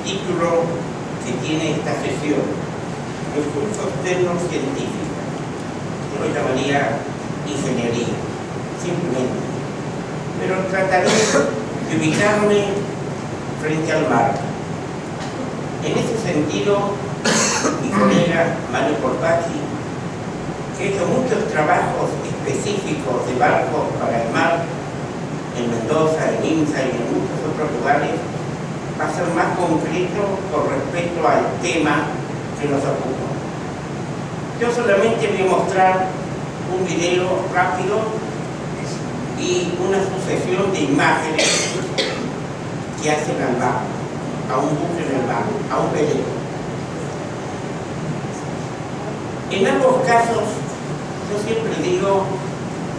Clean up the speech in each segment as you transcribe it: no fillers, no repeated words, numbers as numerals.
título que tiene esta sesión, recursos tecnocientíficos. Yo lo llamaría ingeniería, simplemente. Pero trataré de ubicarme frente al mar. En ese sentido, mi colega Mario Corpacci, que ha hecho muchos trabajos específicos de barcos para el mar, en Mendoza, en IMSA y en muchos otros lugares, va a ser más concreto con respecto al tema que nos ocupa. Yo solamente voy a mostrar un video rápido y una sucesión de imágenes que hacen al mar, a un buque en el mar, a un velero. En ambos casos, yo siempre digo,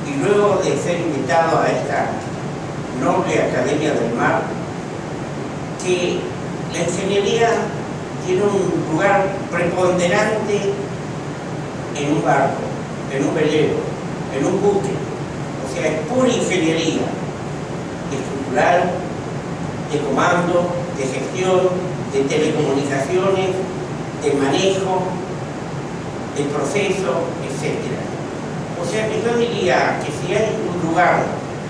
y luego de ser invitado a esta noble Academia del Mar, que la ingeniería tiene un lugar preponderante en un barco, en un velero, en un buque. O sea, es pura ingeniería estructural, de comando, de gestión, de telecomunicaciones, de manejo, de proceso, etc. O sea que yo diría que si hay un lugar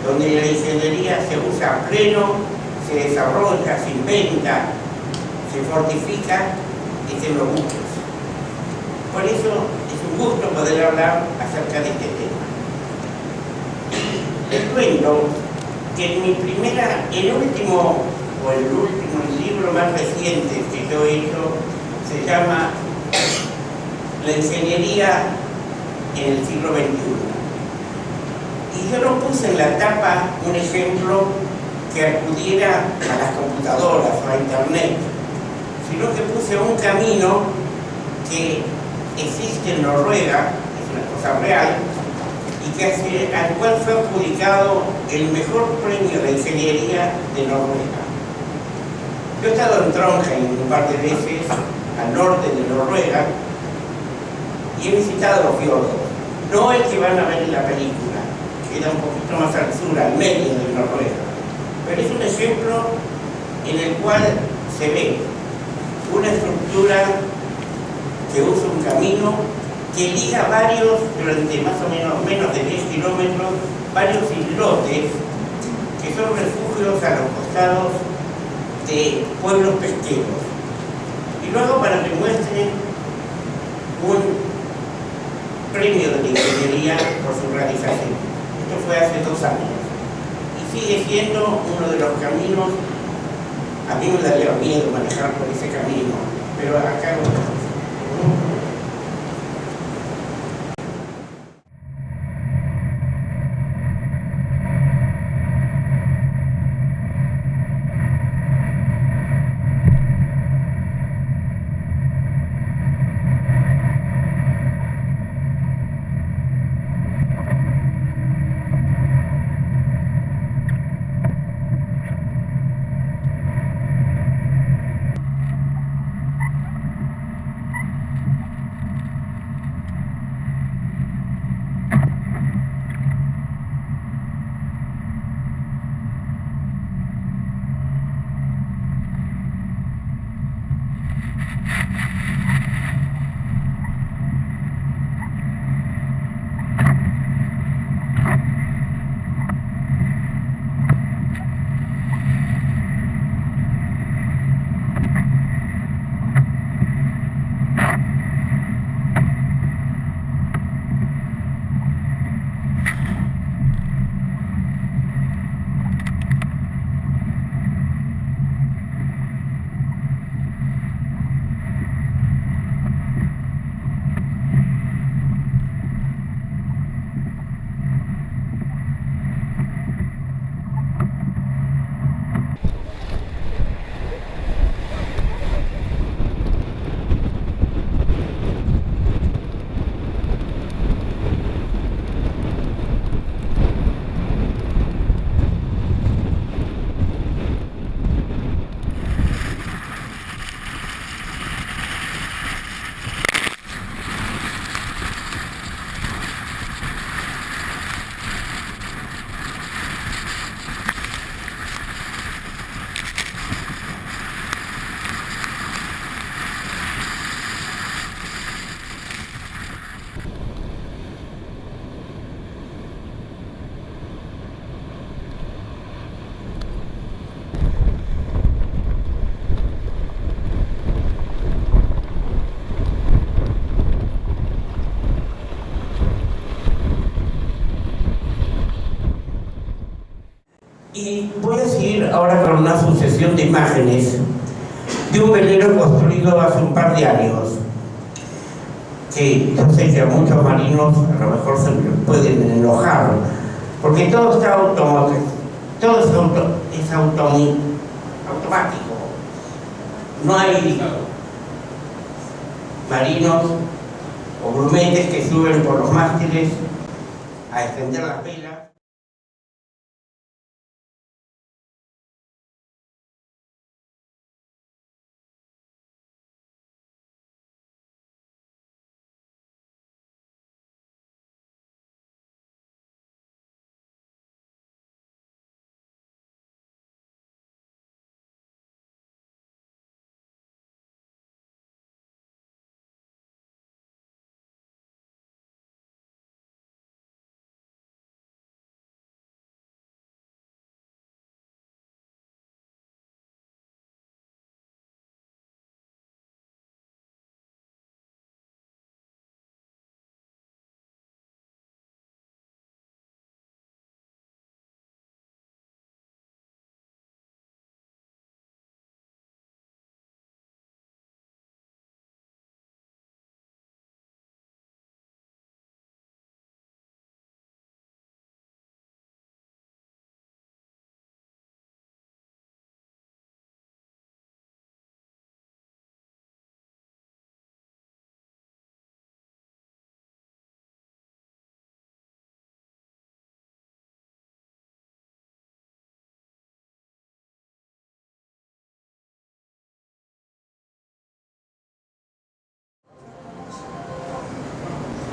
donde la ingeniería se usa a pleno, se desarrolla, se inventa, se fortifica, es en los buques. Por eso es un gusto poder hablar acerca de este tema. Les cuento que en mi el último libro más reciente que yo he hecho se llama La ingeniería en el siglo XXI. Y yo no puse en la tapa un ejemplo que acudiera a las computadoras o a internet, sino que puse un camino que existe en Noruega, es una cosa real, y al cual fue adjudicado el mejor premio de ingeniería de Noruega. Yo he estado en Trondheim un par de veces, al norte de Noruega, y he visitado los fiordos. No el que van a ver en la película, que queda un poquito más al sur, al medio de Noruega. Pero es un ejemplo en el cual se ve una estructura que usa un camino que liga durante más o menos de 10 kilómetros, varios islotes que son refugios a los costados de pueblos pesqueros. Y luego para que muestre un premio de la ingeniería por su realización. Esto fue hace 2 años. Y sigue siendo uno de los caminos. A mí me daría miedo manejar por ese camino, pero acá lo... Y voy a seguir ahora con una sucesión de imágenes de un velero construido hace un par de años, que yo sé que a muchos marinos a lo mejor se pueden enojar, porque todo está automático, todo es automático. No hay marinos o grumetes que suben por los mástiles a extender las velas.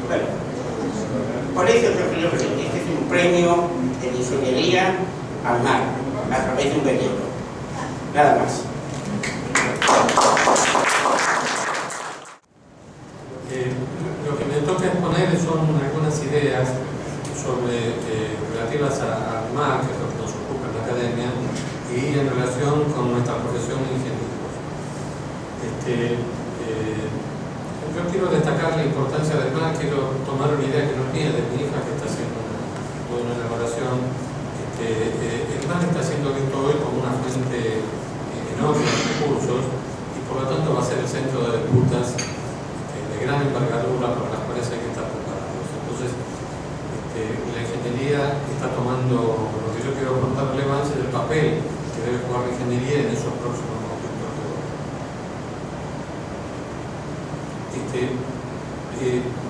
Bueno, por eso yo creo que este es un premio de ingeniería al mar, a través de un velero. Nada más. Lo que me toca exponer son algunas ideas sobre, relativas al mar, que es lo que nos ocupa en la academia, y en relación con nuestra profesión de ingenieros. Yo quiero destacar la importancia del mar, quiero tomar una idea que no tiene de mi hija que está haciendo una elaboración. El mar está siendo visto hoy como una fuente enorme de recursos y por lo tanto va a ser el centro de disputas de gran envergadura para las cuales hay que estar preparados. Entonces, la ingeniería está tomando lo que yo quiero aportar relevancia del papel que debe jugar la ingeniería en esos próximos conflictos de orden.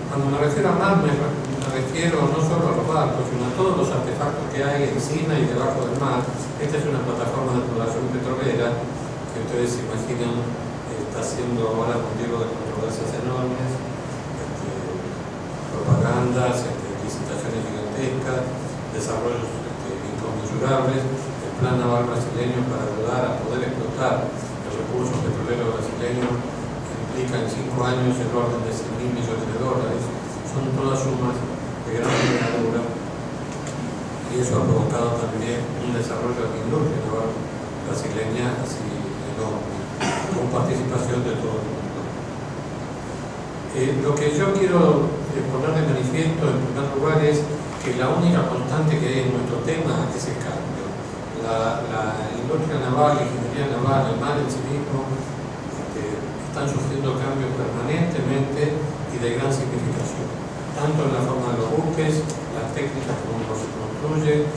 Cuando me refiero al mar, me refiero no solo a los barcos, sino a todos los artefactos que hay encima y debajo del mar. Esta es una plataforma de exploración petrolera que ustedes se imaginan está haciendo ahora motivo de controversias enormes, propagandas, licitaciones gigantescas, desarrollos inconmensurables. El plan naval brasileño para ayudar a poder explotar el recurso petrolero brasileño implica en 5 años el orden de $100.000 millones. Son todas sumas de gran envergadura y eso ha provocado también un desarrollo de la industria naval brasileña así enorme, con participación de todo el mundo. Lo que yo quiero poner de manifiesto en primer lugar es que la única constante que hay en nuestro tema es el cambio. La industria naval, la ingeniería naval, el mar en sí mismo, están sufriendo cambios permanentemente y de gran significación, tanto en la forma de los buques, las técnicas como se construye,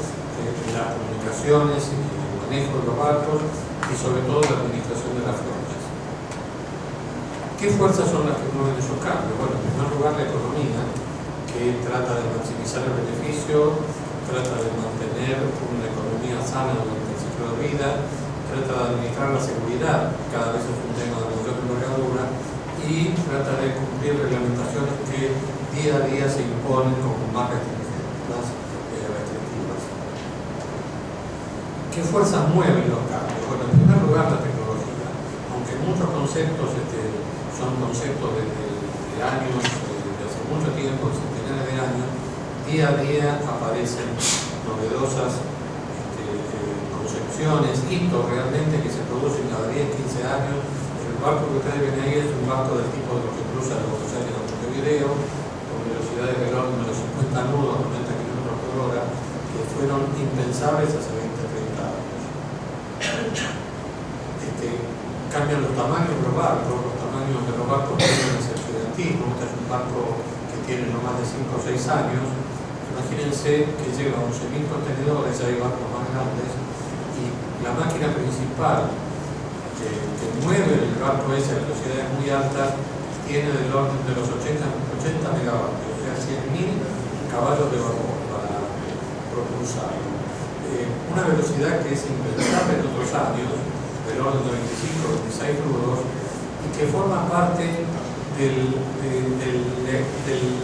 las comunicaciones y el manejo de los barcos y sobre todo la administración de las flotas. ¿Qué fuerzas son las que mueven esos cambios? Bueno, en primer lugar la economía, que trata de maximizar el beneficio, trata de mantener una economía sana durante el ciclo de vida, trata de administrar la seguridad, cada vez es un tema de mayor envergadura, y trata de cumplir reglamentaciones que día a día se imponen como más restrictivas. ¿Qué fuerzas mueven los cambios? Bueno, en primer lugar la tecnología, aunque muchos conceptos son conceptos de años, de hace mucho tiempo, centenares de años, día a día aparecen novedosas concepciones, hitos realmente que se producen cada 10, 15 años. El barco que ustedes ven ahí es un barco del tipo de lo que cruza los Buenos Aires a Montevideo, con velocidades del orden de los 50 nudos a 90 km por hora, que fueron impensables hace 20, 30 cambian los tamaños de los barcos tienen a ser gigantismo. Este es un barco que tiene no más de 5 o 6 años. Imagínense que lleva 11.000 contenedores, hay barcos más grandes, y la máquina principal que mueve el barco ese a velocidades muy altas tiene del orden de los 80 megavatios, o sea, 100.000 caballos de vapor para propulsarlo. Una velocidad que es impensable en otros años, del orden de 25 o 26 nudos, y que forma parte de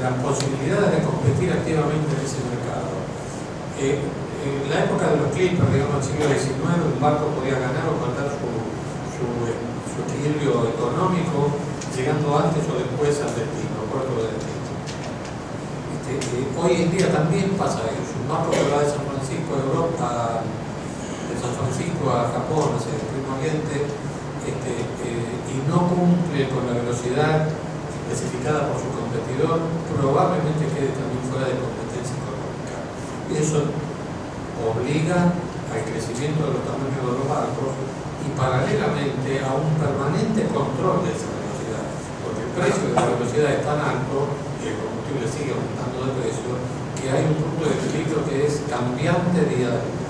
la posibilidad de competir activamente en ese mercado. En la época de los clippers, digamos, del siglo XIX, un barco podía ganar o perder su equilibrio económico llegando antes o después al destino, puerto de destino. Hoy en día también pasa eso. Un barco que va de San Francisco a Europa, de San Francisco a Japón, hacia el Primo Oriente, y no cumple con la velocidad especificada por su competidor, probablemente quede también fuera de competencia económica. Y eso obliga al crecimiento de los tamaños de los barcos y paralelamente a un permanente control de esa velocidad, porque el precio de la velocidad es tan alto y el combustible sigue aumentando de precio, que hay un punto de equilibrio que es cambiante día a día.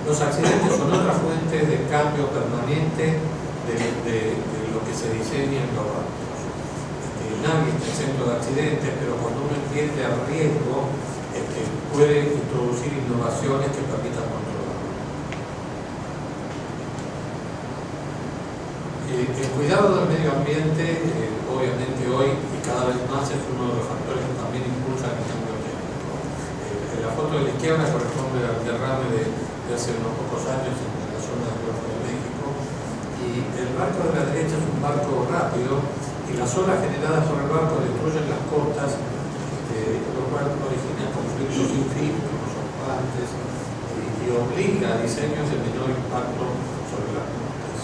Los accidentes son otra fuente de cambio permanente de lo que se diseña en los barcos. Nadie está exento de accidentes, pero cuando uno entiende al riesgo, puede introducir innovaciones que permitan controlarlo. El cuidado del medio ambiente, obviamente hoy y cada vez más, es uno de los factores que también impulsa el cambio climático. La foto de la izquierda corresponde al derrame de hace unos pocos años en la zona del Golfo de México, y el barco de la derecha es un barco rápido y las olas generadas por el barco destruyen las costas, lo cual origina conflictos sin fin con los ocupantes y obliga a diseños de menor impacto sobre las costas.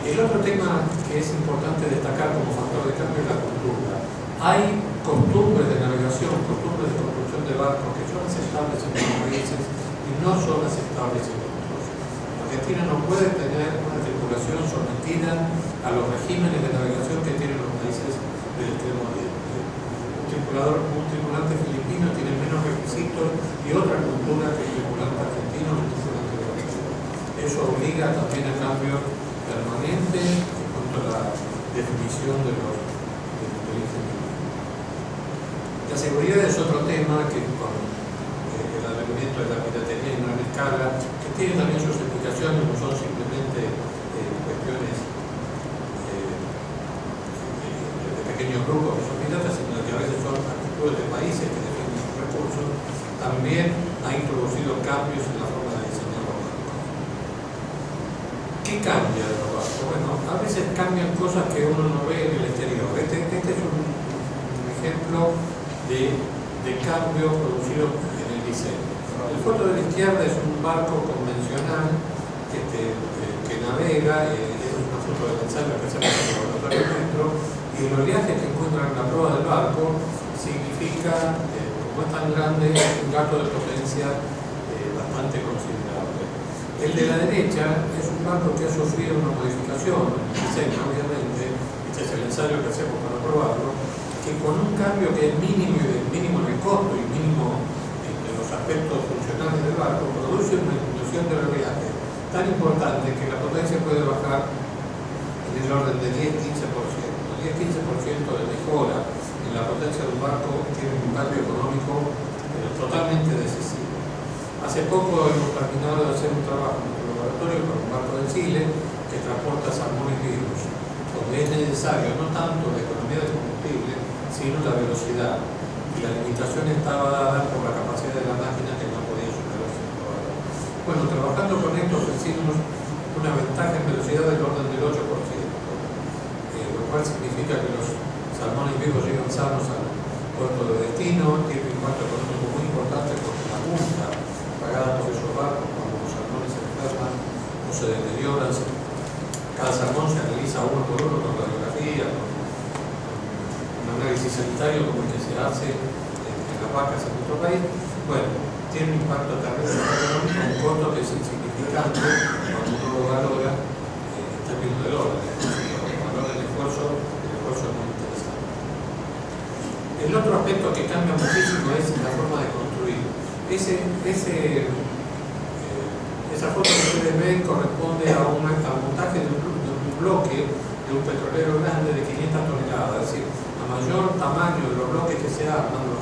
El otro tema que es importante destacar como factor de cambio es la cultura. Hay costumbres de navegación, costumbres de construcción de barcos que son aceptables en los países y no son aceptables en otros. Argentina no puede tener una tripulación sometida a los regímenes de navegación que tienen los países del Extremo Oriente. Un tripulante filipino tiene menos requisitos y otra cultura que el tripulante argentino o el tripulante europeo. Eso obliga también a cambios permanentes en cuanto a la definición del ingeniero. La seguridad es otro tema que con el advenimiento de la piratería en gran escala, que tiene también sus explicaciones, no son simplemente cuestiones de pequeños grupos que son piratas, sino que a veces son actitudes de países que defienden sus recursos, también ha introducido cambios en la forma de diseñar los barcos. ¿Qué cambia de los barcos? Bueno, a veces cambian cosas que uno no ve en el exterior. Este es un ejemplo de cambio producido en el diseño. El foto de la izquierda es un barco convencional que navega, es una foto del ensayo que hacemos en el laboratorio nuestro, y el oleaje que encuentran en la proa del barco significa, como es tan grande, un gasto de potencia bastante considerable. El de la derecha es un barco que ha sufrido una modificación en el diseño, obviamente. Este es el ensayo que hacemos para probarlo, que con un cambio que es mínimo en el costo y mínimo en los aspectos funcionales del barco, produce una disminución del oleaje tan importante que la potencia puede bajar en el orden de 10-15%. 10-15% de mejora en la potencia de un barco tiene un cambio económico totalmente decisivo. Hace poco hemos terminado de hacer un trabajo en nuestro laboratorio con un barco de Chile que transporta salmones vivos, donde es necesario no tanto la economía de combustible, sino la velocidad. Y la limitación estaba dada por la capacidad de la máquina que no podía superar 5 horas. Bueno, trabajando con esto ofrecimos una ventaja en velocidad del orden del 8%, lo cual significa que los salmones vivos llegan sanos al puerto de destino, tiene un impacto económico muy importante porque la multa pagada por esos barcos cuando los salmones se enferman o se deterioran, cada salmón se analiza uno por uno con radiografía, con un análisis sanitario como el que se hace en las vacas en nuestro país. Bueno, tiene un impacto también económico, un costo que significa insignificante cuando uno lo valora en términos de dólares. Valora el esfuerzo es muy interesante. El otro aspecto que cambia muchísimo es la forma de construir. Esa foto que ustedes ven corresponde al montaje de un bloque de un petrolero grande de 500 toneladas, es decir, a mayor tamaño de los bloques que se arman, los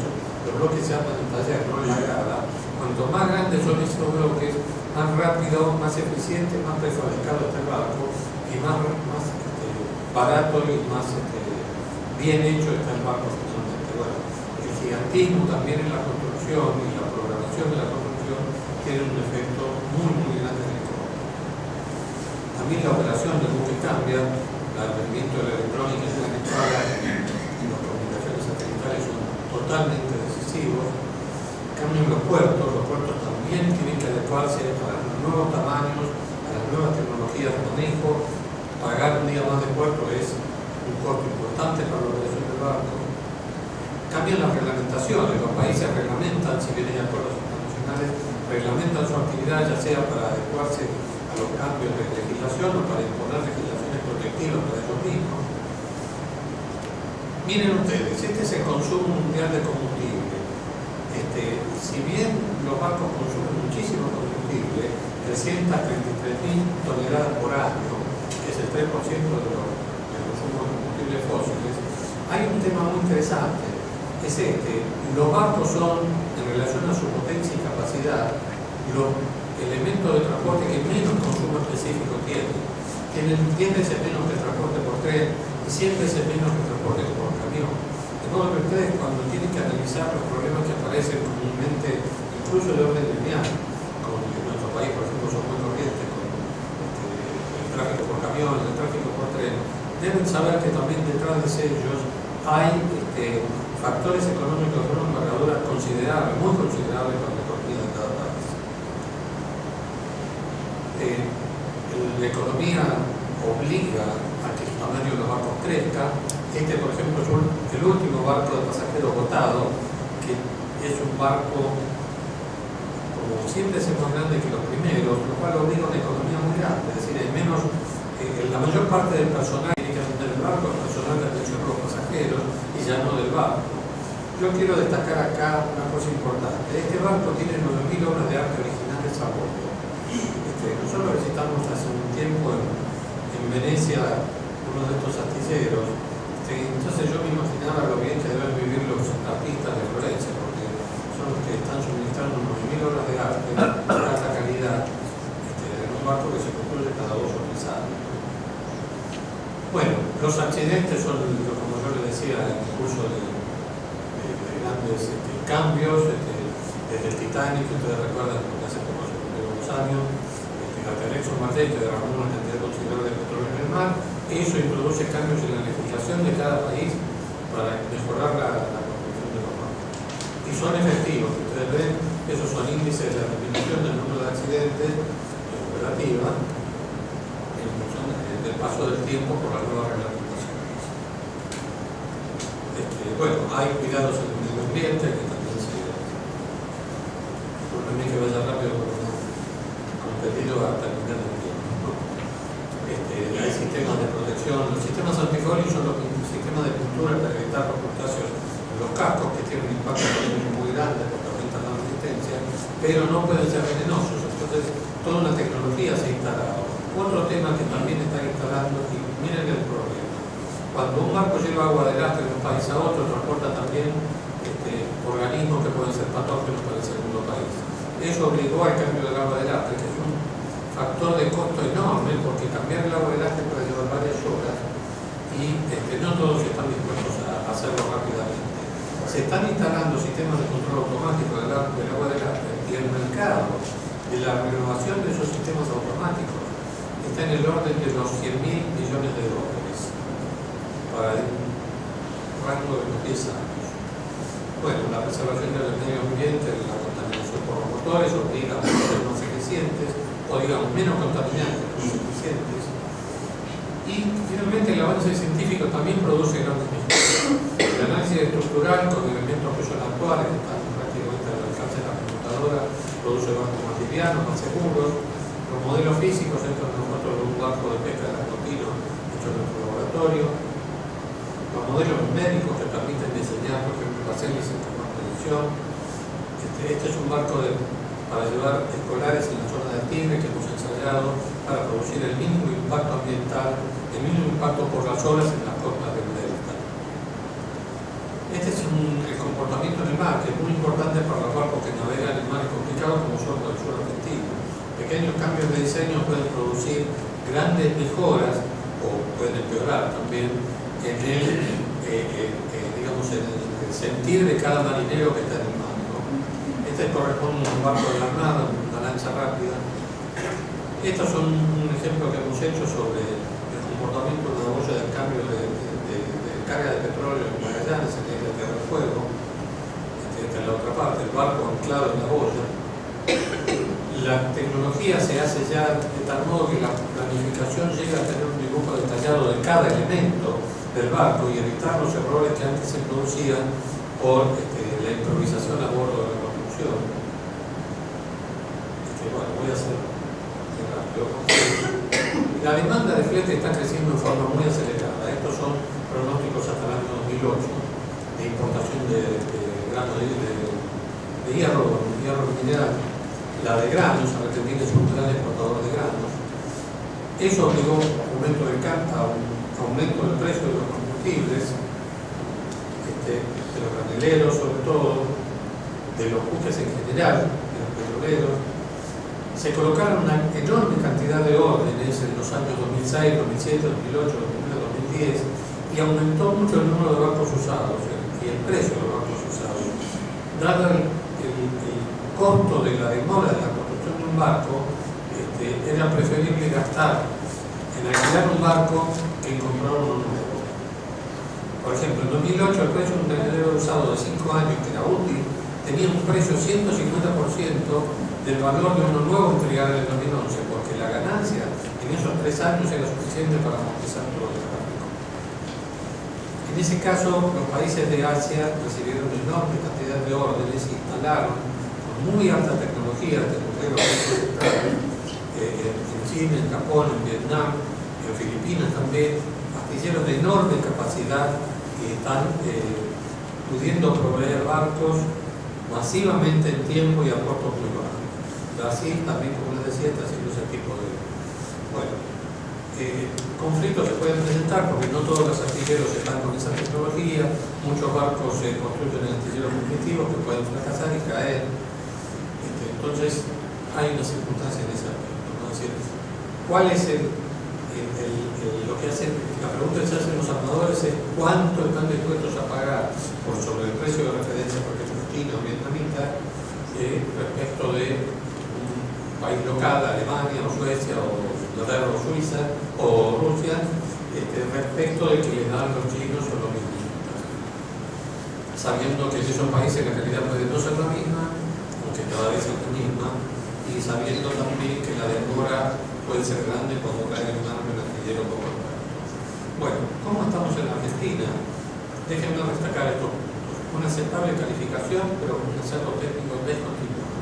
bloques se arman en el taller, no en la grada. Cuanto más grandes son esos bloques, más rápido, más eficiente, más prefabricado está el barco y más barato y más bien hecho está el barco finalmente. Bueno, el gigantismo también en la construcción y la programación de la construcción tiene un efecto muy grande en la economía. También la operación del buque cambia, el rendimiento de la electrónica en la escala y las comunicaciones satelitales son totalmente decisivos. Cambian los puertos también tienen que adecuarse a los nuevos tamaños, a las nuevas tecnologías de manejo. Pagar un día más de puerto es un costo importante para la operación del barco. Cambian las reglamentaciones, los países reglamentan, si bien hay acuerdos internacionales, reglamentan su actividad ya sea para adecuarse a los cambios de legislación o para imponer legislaciones protectivas para ellos mismos. Miren ustedes, este es el consumo mundial de combustible. Si bien los barcos consumen muchísimo combustible, 333.000 toneladas por año, que es el 3% del consumo de combustibles fósiles, hay un tema muy interesante. Es los barcos son, en relación a su potencia y capacidad, los elementos de transporte que menos consumo específico tienen. Tienen 10 veces menos que transporte por tren y 100 veces menos que transporte por camión. De modo que ustedes, cuando tienen que analizar los problemas que aparecen comúnmente, incluso de orden lineal, como en nuestro país, por ejemplo, son muy corrientes con el tráfico por camión, el tráfico por tren, deben saber que también detrás de ellos hay factores económicos de una envergadura considerable, muy considerable para la economía de cada país. La economía obliga a que el tamaño de los barcos crezca. Por ejemplo, es el último barco de pasajeros votado, que es un barco como siempre es más grande que los primeros, lo cual obliga a una economía muy grande. Es decir, la mayor parte del personal tiene que atender el barco, el personal de atención a los pasajeros y ya no del barco. Yo quiero destacar acá una cosa importante. Este barco tiene 9.000 obras de arte originales a bordo. Nosotros visitamos hace un tiempo en Venecia uno de estos astilleros. Entonces yo me imaginaba lo bien que deben vivir los artistas de Florencia, porque son los que están suministrando 9.000 obras de arte de alta calidad en un barco que se construye cada 2 o 3 años. Bueno, los accidentes son, como yo les decía, en el curso de grandes cambios, desde el Titanic, que ustedes recuerdan que hace poco se cumplieron 2 años, hasta el ExxonMobil, que derramó una cantidad considerable de petróleo en el mar. Eso introduce cambios en la legislación de cada país para mejorar la construcción de los barcos. Y son efectivos, ustedes ven, esos son índices de disminución del número de accidentes operativa en función del paso del tiempo por las nuevas reglamentaciones. Bueno, hay cuidados en el medio ambiente que también se disculpen que vaya rápido porque no competido a terminar el tiempo, ¿no? Hay sistemas de protección, los sistemas antifolios son los sistemas de pintura para evitar los crustáceos en los cascos, que tienen un impacto muy grande porque aumentan la resistencia, pero no pueden ser venenosos. Entonces toda una tecnología se ha instalado. Otro tema que también está instalando, y miren el problema, cuando un barco lleva agua de lastre de un país a otro, transporta también organismos que pueden ser patógenos para el segundo país. Eso obligó al cambio del agua de lastre, que es un factor de costo enorme, porque cambiar el agua de lastre puede llevar varias horas y no todos están dispuestos a hacerlo rápidamente. Se están instalando sistemas de control automático del agua de lastre y el mercado de la renovación de esos sistemas automáticos está en el orden de los 100.000 millones de dólares para un rango de unos 10 años. Bueno, la preservación del medio ambiente, la contaminación por los motores obliga a motores más eficientes o digamos menos contaminantes, más eficientes. Y finalmente el avance científico también produce grandes mejoras. El análisis estructural con elementos que son actuales, que están prácticamente al alcance de la computadora, produce barcos más livianos, más seguros, los Los modelos físicos entran nosotros en un barco de pesca de continuo hecho en nuestro laboratorio. Los modelos numéricos que permiten diseñar, por ejemplo, parciales en cuarta dimensión. Este es un barco para llevar escolares en la zona del Tigre que hemos ensayado para producir el mínimo impacto ambiental, el mínimo impacto por las olas en las costas del delta. Este es el comportamiento en el mar, que es muy importante para los barcos que navegan en mares complicados como son del sur argentino. Pequeños cambios de diseño pueden producir grandes mejoras o pueden empeorar también en digamos, en el sentir de cada marinero que está en el mar, ¿no? Este corresponde a un barco de la Armada, una lancha rápida. Estos son un ejemplo que hemos hecho sobre el comportamiento de una boya del cambio de carga de petróleo en Magallanes, en la isla de Tierra del Fuego. Esta es la otra parte, el barco anclado en la boya. La tecnología se hace ya de tal modo que la planificación llega a tener un dibujo detallado de cada elemento del barco y evitar los errores que antes se producían por la improvisación a bordo de la construcción. Bueno, voy a hacer rápido. La demanda de flete está creciendo en forma muy acelerada. Estos son pronósticos hasta el año 2008 de importación de grano de hierro mineral. La de granos, Argentina es un gran exportador de granos. Eso obligó a un aumento del precio de los combustibles, de los graneleros sobre todo, de los buques en general, de los petroleros. Se colocaron una enorme cantidad de órdenes en los años 2006, 2007, 2008, 2009, 2010 y aumentó mucho el número de barcos usados y el precio de los barcos usados. Dado el costo de la demora de la construcción de un barco, era preferible gastar en alquilar un barco que en comprar uno nuevo. Por ejemplo, en 2008 el precio de un granelero usado de 5 años que era útil tenía un precio 150% del valor de uno nuevo entregado en el 2011, porque la ganancia en esos 3 años era suficiente para amortizar todo el tráfico. En ese caso, los países de Asia recibieron una enorme cantidad de órdenes y instalaron muy alta tecnología, en China, en Japón, en Vietnam, en Filipinas también, astilleros de enorme capacidad y están pudiendo proveer barcos masivamente en tiempo y a costos muy bajos. Brasil también, como les decía, está haciendo ese tipo de... Bueno, conflictos se pueden presentar porque no todos los astilleros están con esa tecnología, muchos barcos se construyen en astilleros primitivos que pueden fracasar y caer. Entonces, hay una circunstancia en ese aspecto, ¿no? Es decir, ¿cuál es lo que hacen? La pregunta que se hacen los armadores es ¿cuánto están dispuestos a pagar por sobre el precio de referencia, porque es chino o vietnamita, respecto de un país local, Alemania o Suecia o Inglaterra o Suiza o Rusia, respecto de que les dan los chinos o los mismos? Sabiendo que en esos países la calidad puede no ser la misma, que cada vez es la misma, y sabiendo también que la demora puede ser grande cuando cae en un árbol astillero poco rápido. Bueno, ¿cómo estamos en la Argentina? Déjenme destacar estos puntos. Una aceptable calificación, pero con un salto técnico descontinuado.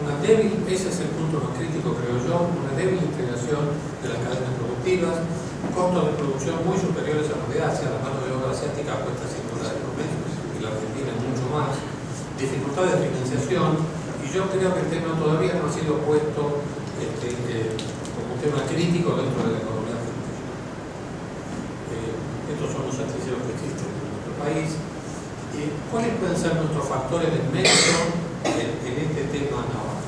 Una débil, ese es el punto más crítico, creo yo, una débil integración de las cadenas productivas, costos de producción muy superiores a los de Asia, la mano de obra asiática cuesta $100 por mes y la Argentina mucho más. Dificultades de financiación, y yo creo que el tema todavía no ha sido puesto como un tema crítico dentro de la economía argentina. Estos son los astilleros que existen en nuestro país. ¿Cuáles pueden ser nuestros factores de mérito en este tema naval?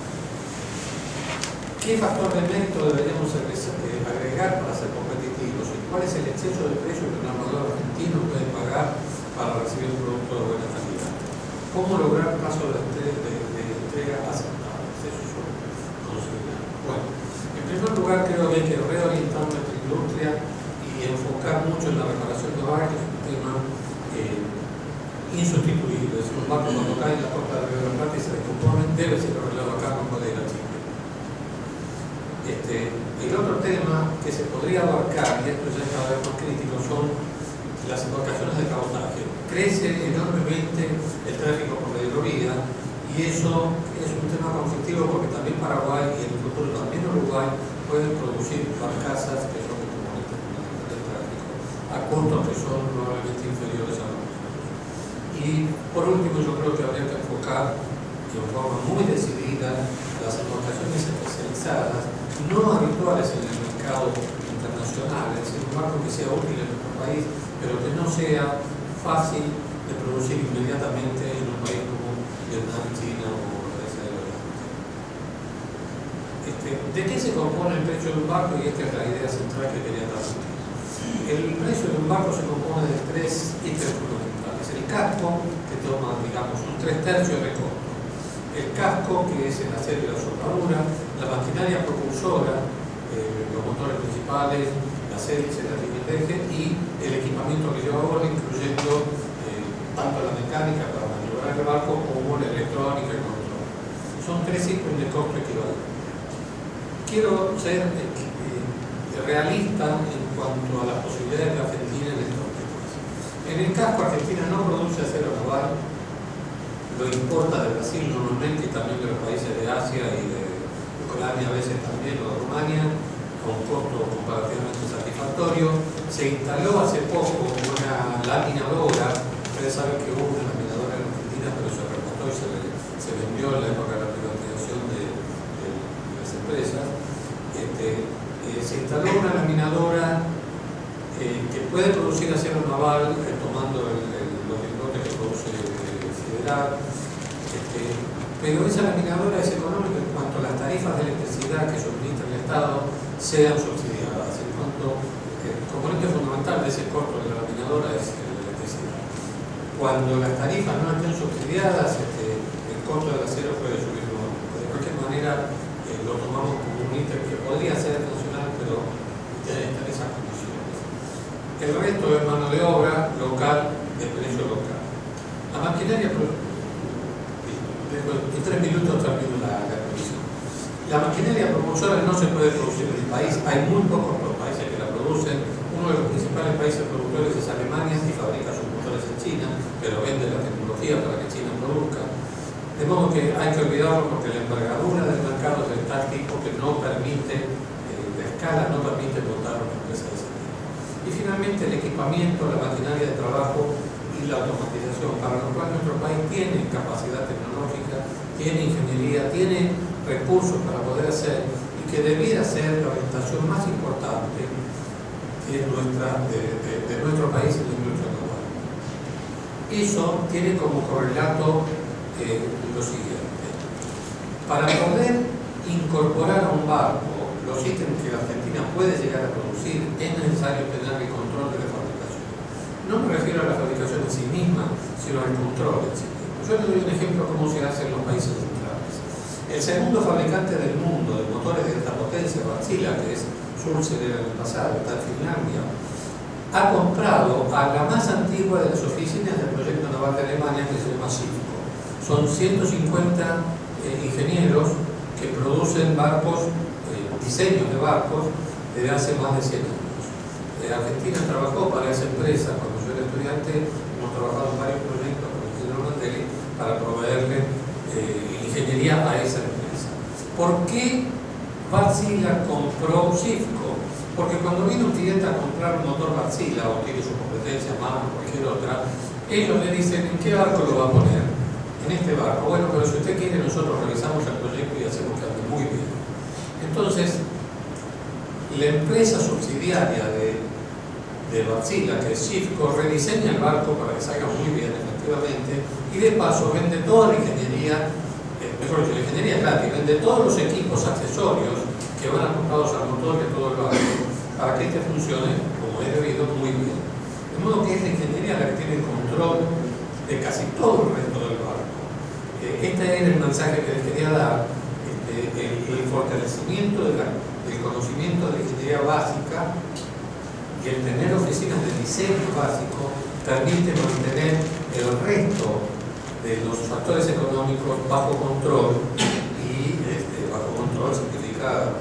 ¿Qué factor de mérito deberíamos agregar para ser competitivos? ¿Y cuál es el exceso de precio que un armador argentino puede pagar para recibir un producto de buena calidad? ¿Cómo lograr un paso de entrega aceptables? Eso es considerable. Bueno, en primer lugar creo que hay que reorientar nuestra industria y enfocar mucho en la reparación de naval, que es un tema insustituible. Es un barco cuando cae en la costa de Río de la Plata y se descompone, debe ser arreglado acá, no puede ir a Chile. El otro tema que se podría abarcar, y esto ya es cada vez más crítico, son las embarcaciones de cabotaje. Crece enormemente el tráfico por la hidrovía y Y eso es un tema conflictivo porque también Paraguay y en el futuro también Uruguay pueden producir barcazas que son componentes fundamentales del tráfico a costos que son probablemente inferiores a los nuestros. Y por último, yo creo que habría que enfocar de forma muy decidida las embarcaciones especializadas, no habituales en el mercado internacional, es decir, un barco que sea útil en nuestro país, pero que no sea fácil de producir inmediatamente en un país como Vietnam, China o países del Oriente. ¿De qué se compone el precio de un barco? Y esta es la idea central que quería transmitir. El precio de un barco se compone de tres ítems fundamentales. El casco, que toma, digamos, un 3/3 de costo. El casco, que es el acero y la soldadura, la maquinaria propulsora, los motores principales, las hélices, la línea de eje y el equipamiento que lleva a bordo, incluyendo tanto la mecánica para maniobrar el barco como la electrónica y control. Son tres ítems de costo equivalente. Quiero ser realista en cuanto a las posibilidades de Argentina en estos temas. En el casco, Argentina no produce acero naval, lo importa de Brasil normalmente y también de los países de Asia y de Ucrania a veces también, o de Rumania, con un costo comparativamente satisfactorio. Se instaló hace poco una laminadora. Ustedes saben que hubo una laminadora en Argentina, pero se reportó y se vendió en la época de la privatización de las empresas. Se instaló una laminadora que puede producir acero naval tomando los lingotes que produce Federal, pero esa laminadora es económica en cuanto a las tarifas de electricidad que suministra el Estado sean subsidiadas, en cuanto el componente fundamental de ese costo de la laminadora es la electricidad. Cuando las tarifas no estén subsidiadas, el costo del acero puede subir nuevamente. De cualquier manera, lo tomamos como un ítem que podría ser nacional, pero tiene que estar en esas condiciones. El resto es mano de obra local, de precio local. La maquinaria, en 3 minutos termino la revisión. La maquinaria propulsora no se puede producir en el país, hay muy pocos países que la producen. Uno de los principales países productores es Alemania y fabrica sus motores en China, pero vende la tecnología para que China produzca. De modo que hay que olvidarlo porque la envergadura del mercado es de tal tipo que no permite, la escala no permite montar una empresa de ese tipo. Y finalmente el equipamiento, la maquinaria de trabajo y la automatización, para lo cual nuestro país tiene capacidad tecnológica, tiene ingeniería, tiene recursos para poder hacer y que debiera ser la orientación más importante de nuestro país en la industria global. Eso tiene como correlato lo siguiente. Para poder incorporar a un barco los ítems que la Argentina puede llegar a producir, es necesario tener el control de la fabricación. No me refiero a la fabricación en sí misma, sino al control en sí mismo. Yo les doy un ejemplo de cómo se hace en los países centrales. El segundo fabricante del mundo de motores de alta potencia, Wärtsilä, que es Sulzer en el pasado, está en Finlandia, ha comprado a la más antigua de las oficinas del proyecto naval de Alemania, que se llama Schiffco. Son 150 ingenieros que producen barcos, diseños de barcos, desde hace más de 100 años. Argentina trabajó para esa empresa cuando yo era estudiante, hemos trabajado en varios proyectos con el ingeniero Mandelli para proveerle ingeniería a esa empresa. ¿Por qué Wärtsilä compró Schiffco? Porque cuando viene un cliente a comprar un motor Wärtsilä o tiene su competencia más o cualquier otra, ellos le dicen: ¿en qué barco lo va a poner? En este barco. Bueno, pero si usted quiere, nosotros realizamos el proyecto y hacemos que ande muy bien. Entonces, la empresa subsidiaria de Wärtsilä, que es Schiffco, rediseña el barco para que salga muy bien, efectivamente, y de paso vende toda la ingeniería, mejor dicho, la ingeniería gratis, vende todos los equipos accesorios que van acoplados al motor de todo el barco para que este funcione como es debido muy bien. De modo que es la ingeniería la que tiene control de casi todo el resto del barco. Este era el mensaje que les quería dar, el fortalecimiento del conocimiento de la ingeniería básica y el tener oficinas de diseño básico permite mantener el resto de los factores económicos bajo control y bajo control significa